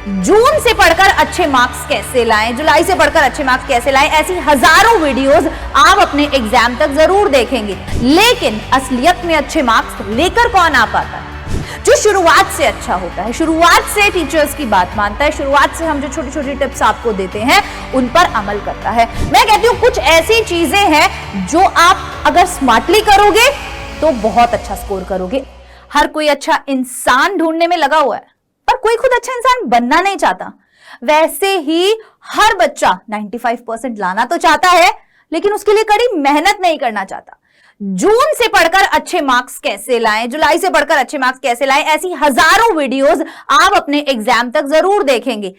जून से पढ़कर अच्छे मार्क्स कैसे लाएं, जुलाई से पढ़कर अच्छे मार्क्स कैसे लाएं, ऐसी हजारों वीडियोस आप अपने एग्जाम तक जरूर देखेंगे। लेकिन असलियत में अच्छे मार्क्स लेकर कौन आ पाता है? जो शुरुआत से अच्छा होता है, शुरुआत से टीचर्स की बात मानता है, शुरुआत से हम जो छोटी छोटी टिप्स आपको देते हैं उन पर अमल करता है। मैं कहती हूं कुछ ऐसी चीजें हैं जो आप अगर स्मार्टली करोगे तो बहुत अच्छा स्कोर करोगे। हर कोई अच्छा इंसान ढूंढने में लगा हुआ है, पर कोई खुद अच्छा इंसान बनना नहीं चाहता। वैसे ही हर बच्चा 95% लाना तो चाहता है, लेकिन उसके लिए कड़ी मेहनत नहीं करना चाहता। जून से पढ़कर अच्छे मार्क्स कैसे लाएं, जुलाई से पढ़कर अच्छे मार्क्स कैसे लाएं, ऐसी हजारों वीडियोस आप अपने एग्जाम तक जरूर देखेंगे।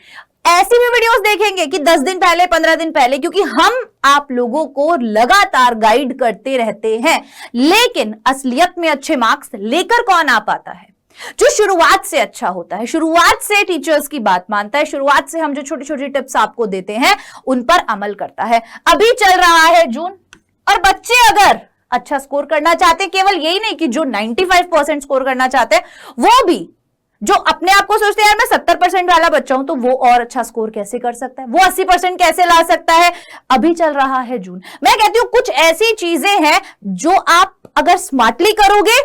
ऐसी भी वीडियोस देखेंगे कि 10 दिन पहले, 15 दिन पहले, क्योंकि हम आप लोगों को लगातार गाइड करते रहते हैं। लेकिन असलियत में अच्छे मार्क्स लेकर कौन आ पाता है? जो शुरुआत से अच्छा होता है, शुरुआत से टीचर्स की बात मानता है, शुरुआत से हम जो छोटी छोटी टिप्स आपको देते हैं उन पर अमल करता है। अभी चल रहा है जून, और बच्चे अगर अच्छा स्कोर करना चाहते हैं, केवल यही नहीं कि जो 95% स्कोर करना चाहते हैं, वो भी जो अपने आप को सोचते हैं यार मैं 70% वाला बच्चा हूं, तो वो और अच्छा स्कोर कैसे कर सकता है, वो 80% कैसे ला सकता है। अभी चल रहा है जून। मैं कहती हूं कुछ ऐसी चीजें हैं जो आप अगर स्मार्टली करोगे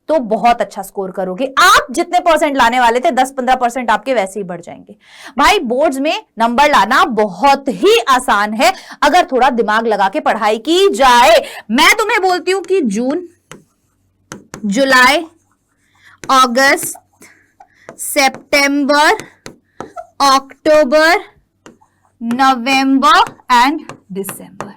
तो बहुत अच्छा स्कोर करोगे। आप जितने परसेंट लाने वाले थे 10-15% आपके वैसे ही बढ़ जाएंगे। भाई बोर्ड्स में नंबर लाना बहुत ही आसान है अगर थोड़ा दिमाग लगा के पढ़ाई की जाए। मैं तुम्हें बोलती हूं कि जून, जुलाई, अगस्त, सितंबर, अक्टूबर, नवंबर एंड दिसंबर।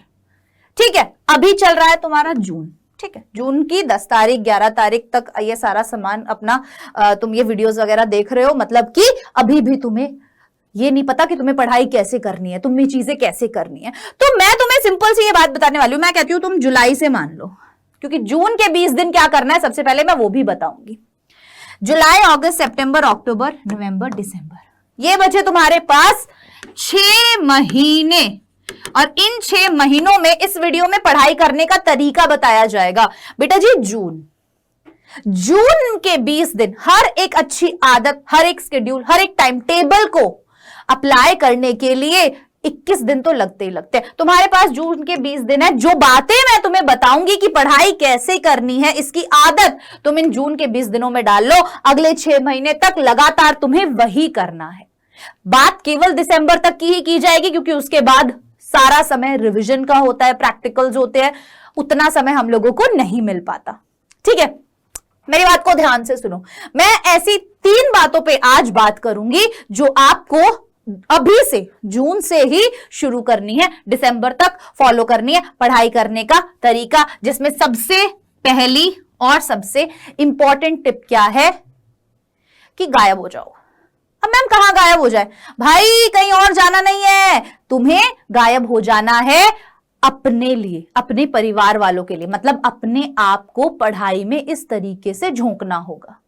ठीक है, अभी चल रहा है तुम्हारा जून। ठीक है, जून की 10 तारीख 11 तारीख तक ये सारा सामान अपना तुम ये वीडियोस वगैरह देख रहे हो, मतलब कि अभी भी तुम्हें ये नहीं पता कि तुम्हें पढ़ाई कैसे करनी है, तुम्हें चीजें कैसे करनी है। तो मैं तुम्हें सिंपल सी ये बात बताने वाली हूं। मैं कहती हूं तुम जुलाई से मान लो, क्योंकि जून के 20 दिन क्या करना है सबसे पहले मैं वो भी बताऊंगी। जुलाई, अगस्त, सितंबर, अक्टूबर, नवंबर, दिसंबर, ये बचे तुम्हारे पास 6 महीने। और इन 6 महीनों में इस वीडियो में पढ़ाई करने का तरीका बताया जाएगा। बेटा जी जून के 20 दिन हर एक अच्छी आदत, हर एक शेड्यूल, हर एक टाइम टेबल को अप्लाई करने के लिए 21 दिन तो लगते ही लगते हैं। तुम्हारे पास जून के 20 दिन है। जो बातें मैं तुम्हें बताऊंगी कि पढ़ाई कैसे करनी है, इसकी आदत तुम इन जून के 20 दिनों में डाल लो। अगले 6 महीने तक लगातार तुम्हें वही करना है। बात केवल दिसंबर तक की ही की जाएगी, क्योंकि उसके बाद सारा समय रिवीजन का होता है, प्रैक्टिकल्स होते हैं, उतना समय हम लोगों को नहीं मिल पाता। ठीक है, मेरी बात को ध्यान से सुनो। मैं ऐसी 3 बातों पे आज बात करूंगी जो आपको अभी से, जून से ही शुरू करनी है, दिसंबर तक फॉलो करनी है पढ़ाई करने का तरीका। जिसमें सबसे पहली और सबसे इंपॉर्टेंट टिप क्या है कि गायब हो जाओ। अब मैम कहां गायब हो जाए? भाई कहीं और जाना नहीं है, तुम्हें गायब हो जाना है अपने लिए, अपने परिवार वालों के लिए। मतलब अपने आप को पढ़ाई में इस तरीके से झोंकना होगा,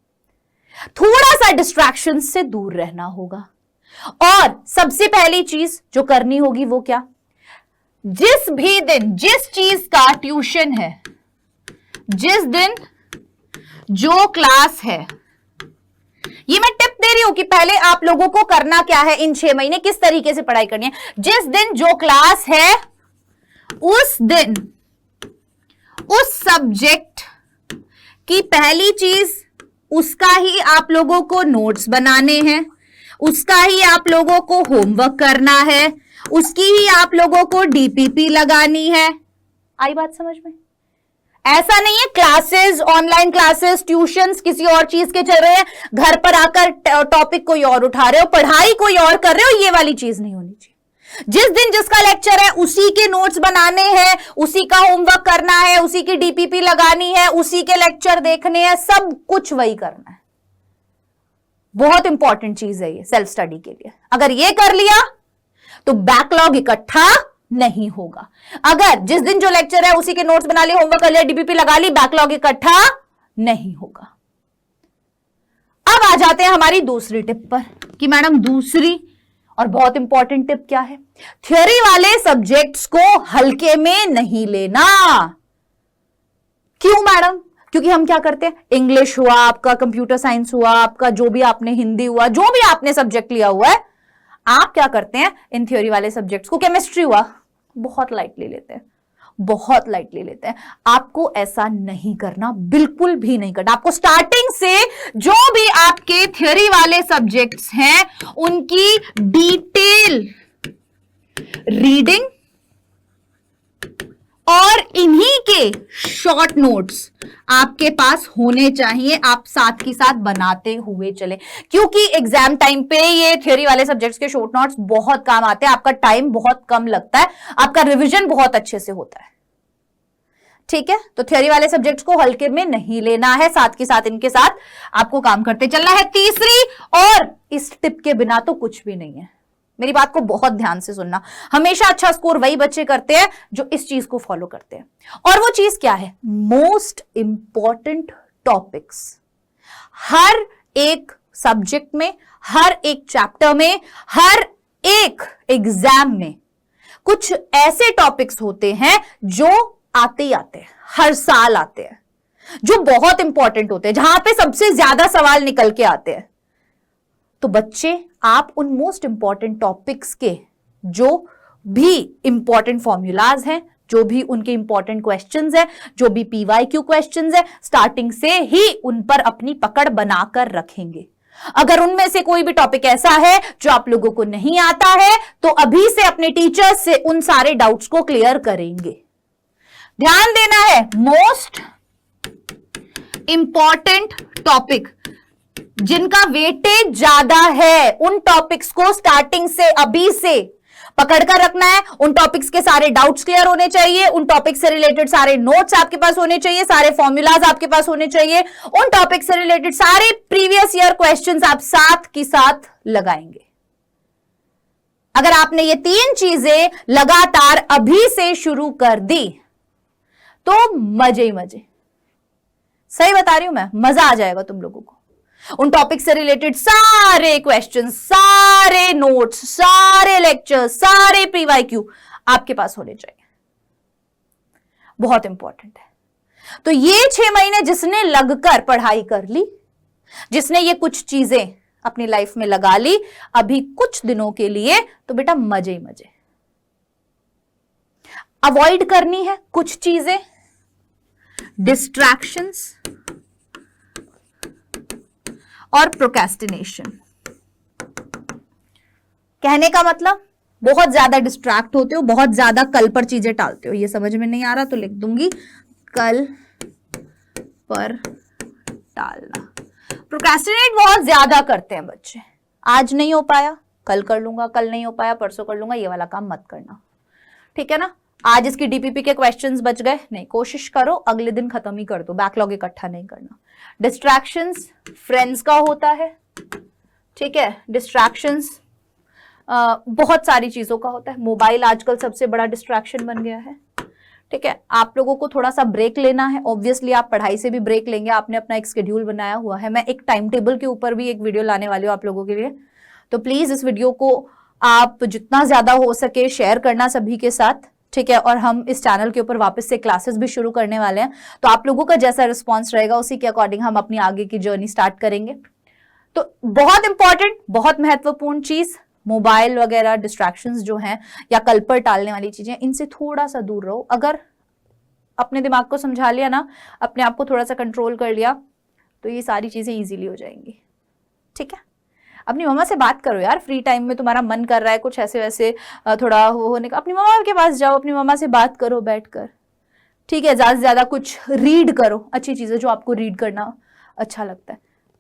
थोड़ा सा डिस्ट्रैक्शन से दूर रहना होगा। और सबसे पहली चीज जो करनी होगी वो क्या? जिस भी दिन जिस चीज का ट्यूशन है, जिस दिन जो क्लास है, ये मैं टिप दे रही हूं कि पहले आप लोगों को करना क्या है, इन 6 महीने किस तरीके से पढ़ाई करनी है। जिस दिन जो क्लास है उस दिन उस सब्जेक्ट की पहली चीज उसका ही आप लोगों को नोट्स बनाने हैं, उसका ही आप लोगों को होमवर्क करना है, उसकी ही आप लोगों को डीपीपी लगानी है। आई बात समझ में? ऐसा नहीं है क्लासेस, ऑनलाइन क्लासेस, ट्यूशंस किसी और चीज के चल रहे हैं, घर पर आकर टॉपिक कोई और उठा रहे हो, पढ़ाई कोई और कर रहे हो, ये वाली चीज नहीं होनी चाहिए। जिस दिन जिसका लेक्चर है उसी के नोट्स बनाने हैं, उसी का होमवर्क करना है, उसी की डीपीपी लगानी है, उसी के लेक्चर देखने हैं, सब कुछ वही करना है। बहुत इंपॉर्टेंट चीज है ये सेल्फ स्टडी के लिए। अगर ये कर लिया तो बैकलॉग इकट्ठा नहीं होगा। अगर जिस दिन जो लेक्चर है उसी के नोट्स बना लिए, होमवर्क कर लिया, डीपीपी लगा ली, बैकलॉग इकट्ठा नहीं होगा। अब आ जाते हैं हमारी दूसरी टिप पर कि मैडम दूसरी और बहुत इंपॉर्टेंट टिप क्या है? थ्योरी वाले सब्जेक्ट्स को हल्के में नहीं लेना। क्यों मैडम? क्योंकि हम क्या करते हैं, इंग्लिश हुआ आपका, कंप्यूटर साइंस हुआ आपका, जो भी आपने हिंदी हुआ, जो भी आपने सब्जेक्ट लिया हुआ है, आप क्या करते हैं इन थ्योरी वाले सब्जेक्ट्स को, केमिस्ट्री हुआ, बहुत लाइटली लेते हैं, बहुत लाइटली लेते हैं। आपको ऐसा नहीं करना, बिल्कुल भी नहीं करना। आपको स्टार्टिंग से जो भी आपके थ्योरी वाले सब्जेक्ट्स हैं उनकी डिटेल रीडिंग और इन्हीं के शॉर्ट नोट्स आपके पास होने चाहिए, आप साथ ही साथ बनाते हुए चले, क्योंकि एग्जाम टाइम पे ये थ्योरी वाले सब्जेक्ट्स के शॉर्ट नोट्स बहुत काम आते हैं। आपका टाइम बहुत कम लगता है, आपका रिवीजन बहुत अच्छे से होता है। ठीक है, तो थ्योरी वाले सब्जेक्ट्स को हल्के में नहीं लेना है, साथ के साथ इनके साथ आपको काम करते चलना है। तीसरी, और इस टिप के बिना तो कुछ भी नहीं है, मेरी बात को बहुत ध्यान से सुनना, हमेशा अच्छा स्कोर वही बच्चे करते हैं जो इस चीज को फॉलो करते हैं। और वो चीज क्या है, मोस्ट इंपॉर्टेंट टॉपिक्स। हर एक सब्जेक्ट में, हर एक चैप्टर में, हर एक एग्जाम में कुछ ऐसे टॉपिक्स होते हैं जो आते ही आते हैं, हर साल आते हैं, जो बहुत इंपॉर्टेंट होते हैं, जहां पे सबसे ज्यादा सवाल निकल के आते हैं। तो बच्चे, आप उन मोस्ट इंपॉर्टेंट टॉपिक्स के जो भी इंपॉर्टेंट फॉर्मूलाज हैं, जो भी उनके इंपॉर्टेंट क्वेश्चंस हैं, जो भी पीवाईक्यू क्वेश्चंस हैं, स्टार्टिंग से ही उन पर अपनी पकड़ बनाकर रखेंगे। अगर उनमें से कोई भी टॉपिक ऐसा है जो आप लोगों को नहीं आता है, तो अभी से अपने टीचर्स से उन सारे डाउट्स को क्लियर करेंगे। ध्यान देना है, मोस्ट इंपॉर्टेंट टॉपिक जिनका वेटेज ज्यादा है, उन टॉपिक्स को स्टार्टिंग से अभी से पकड़कर रखना है। उन टॉपिक्स के सारे डाउट्स क्लियर होने चाहिए, उन टॉपिक से रिलेटेड सारे नोट्स आपके पास होने चाहिए, सारे फॉर्मूलाज आपके पास होने चाहिए, उन टॉपिक से रिलेटेड सारे प्रीवियस ईयर क्वेश्चंस आप साथ की साथ लगाएंगे। अगर आपने ये तीन चीजें लगातार अभी से शुरू कर दी तो मजे ही मजे, सही बता रही हूं मैं, मजा आ जाएगा तुम लोगों को। उन टॉपिक से रिलेटेड सारे क्वेश्चन, सारे नोट्स, सारे लेक्चर, सारे प्रीवाईक्यू आपके पास होने चाहिए, बहुत इंपॉर्टेंट है। तो ये 6 महीने जिसने लगकर पढ़ाई कर ली, जिसने ये कुछ चीजें अपनी लाइफ में लगा ली अभी कुछ दिनों के लिए, तो बेटा मजे ही मजे। अवॉइड करनी है कुछ चीजें, डिस्ट्रैक्शंस और प्रोक्रेस्टिनेशन। कहने का मतलब, बहुत ज्यादा डिस्ट्रैक्ट होते हो, बहुत ज्यादा कल पर चीजें टालते हो। ये समझ में नहीं आ रहा तो लिख दूंगी, कल पर टालना। प्रोक्रेस्टिनेट बहुत ज्यादा करते हैं बच्चे, आज नहीं हो पाया कल कर लूंगा, कल नहीं हो पाया परसों कर लूंगा, ये वाला काम मत करना, ठीक है ना। आज इसकी डीपीपी के क्वेश्चंस बच गए, नहीं, कोशिश करो अगले दिन खत्म ही कर दो, बैकलॉग इकट्ठा नहीं करना। डिस्ट्रैक्शंस फ्रेंड्स का होता है, ठीक है, डिस्ट्रैक्शंस बहुत सारी चीजों का होता है। मोबाइल आजकल सबसे बड़ा डिस्ट्रैक्शन बन गया है, ठीक है। आप लोगों को थोड़ा सा ब्रेक लेना है, ऑब्वियसली आप पढ़ाई से भी ब्रेक लेंगे, आपने अपना एक शेड्यूल बनाया हुआ है। मैं एक टाइम टेबल के ऊपर भी एक वीडियो लाने वाली हूँ आप लोगों के लिए, तो प्लीज इस वीडियो को आप जितना ज्यादा हो सके शेयर करना सभी के साथ, ठीक है। और हम इस चैनल के ऊपर वापस से क्लासेस भी शुरू करने वाले हैं, तो आप लोगों का जैसा रिस्पॉन्स रहेगा उसी के अकॉर्डिंग हम अपनी आगे की जर्नी स्टार्ट करेंगे। तो बहुत इंपॉर्टेंट, बहुत महत्वपूर्ण चीज, मोबाइल वगैरह डिस्ट्रैक्शंस जो हैं या कल पर टालने वाली चीजें, इनसे थोड़ा सा दूर रहो। अगर अपने दिमाग को समझा लिया ना, अपने आप को थोड़ा सा कंट्रोल कर लिया, तो ये सारी चीजें इजीली हो जाएंगी, ठीक है। अपनी मम्मा से बात करो यार, फ्री टाइम में तुम्हारा मन कर रहा है कुछ ऐसे वैसे थोड़ा होने का, अपनी मम्मा के पास जाओ, अपनी मम्मा से बात करो बैठकर, ठीक है। ज्यादा से ज्यादा कुछ रीड करो, अच्छी चीजें जो आपको रीड करना अच्छा लगता है।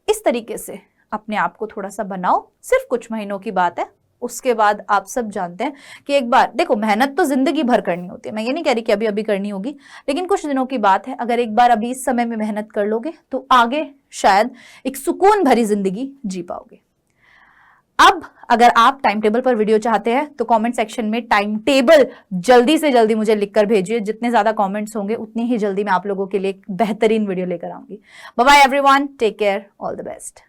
इस तरीके से अपने आप को थोड़ा सा बनाओ, सिर्फ कुछ महीनों की बात है, उसके बाद आप सब जानते हैं कि एक बार देखो, मेहनत तो जिंदगी भर करनी होती है, मैं ये नहीं कह रही कि अभी अभी करनी होगी, लेकिन कुछ दिनों की बात है। अगर एक बार अभी इस समय में मेहनत कर लोगे तो आगे शायद एक सुकून भरी जिंदगी जी पाओगे। अब अगर आप टाइम टेबल पर वीडियो चाहते हैं तो कमेंट सेक्शन में टाइम टेबल जल्दी से जल्दी मुझे लिखकर भेजिए। जितने ज्यादा कमेंट्स होंगे उतनी ही जल्दी मैं आप लोगों के लिए एक बेहतरीन वीडियो लेकर आऊंगी। Bye bye everyone, take care, all the best.